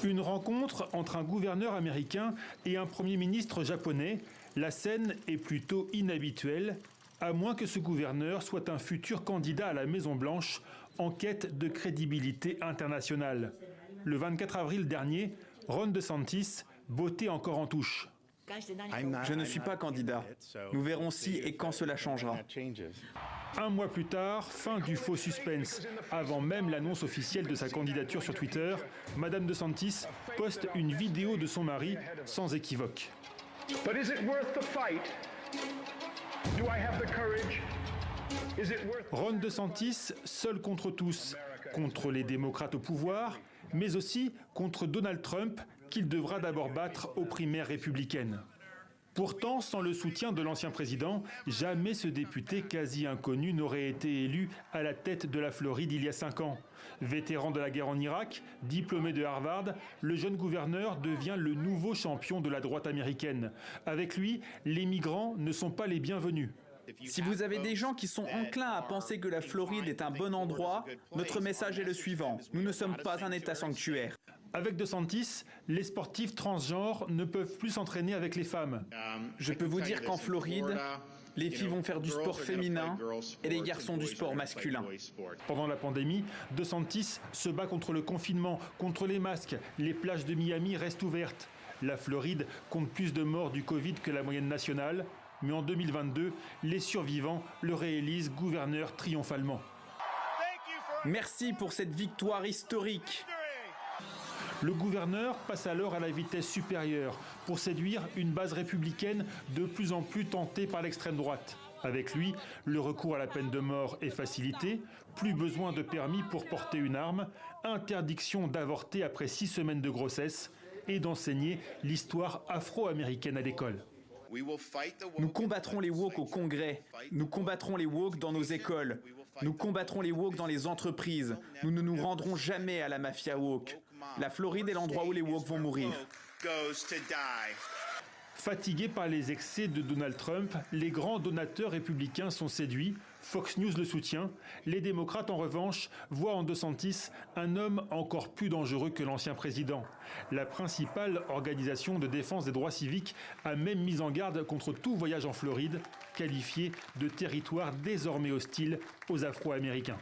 Une rencontre entre un gouverneur américain et un premier ministre japonais. La scène est plutôt inhabituelle, à moins que ce gouverneur soit un futur candidat à la Maison-Blanche en quête de crédibilité internationale. Le 24 avril dernier, Ron DeSantis bottait encore en touche. Je ne suis pas candidat. Nous verrons si et quand cela changera. Un mois plus tard, fin du faux suspense. Avant même l'annonce officielle de sa candidature sur Twitter, Madame DeSantis poste une vidéo de son mari sans équivoque. Ron DeSantis, seul contre tous, contre les démocrates au pouvoir, mais aussi contre Donald Trump, qu'il devra d'abord battre aux primaires républicaines. Pourtant, sans le soutien de l'ancien président, jamais ce député quasi inconnu n'aurait été élu à la tête de la Floride il y a 5 ans. Vétéran de la guerre en Irak, diplômé de Harvard, le jeune gouverneur devient le nouveau champion de la droite américaine. Avec lui, les migrants ne sont pas les bienvenus. Si vous avez des gens qui sont enclins à penser que la Floride est un bon endroit, notre message est le suivant. Nous ne sommes pas un État sanctuaire. Avec DeSantis, les sportifs transgenres ne peuvent plus s'entraîner avec les femmes. Je peux vous dire qu'en Floride, les filles vont faire du sport féminin et les garçons du sport masculin. Pendant la pandémie, DeSantis se bat contre le confinement, contre les masques. Les plages de Miami restent ouvertes. La Floride compte plus de morts du Covid que la moyenne nationale. Mais en 2022, les survivants le réélisent gouverneur triomphalement. Merci pour cette victoire historique. Le gouverneur passe alors à la vitesse supérieure pour séduire une base républicaine de plus en plus tentée par l'extrême droite. Avec lui, le recours à la peine de mort est facilité, plus besoin de permis pour porter une arme, interdiction d'avorter après 6 semaines de grossesse et d'enseigner l'histoire afro-américaine à l'école. Nous combattrons les woke au Congrès. Nous combattrons les woke dans nos écoles. Nous combattrons les woke dans les entreprises. Nous ne nous rendrons jamais à la mafia woke. La Floride est l'endroit où les woke vont mourir. Fatigués par les excès de Donald Trump, les grands donateurs républicains sont séduits. Fox News le soutient. Les démocrates, en revanche, voient en DeSantis un homme encore plus dangereux que l'ancien président. La principale organisation de défense des droits civiques a même mis en garde contre tout voyage en Floride, qualifié de territoire désormais hostile aux Afro-Américains.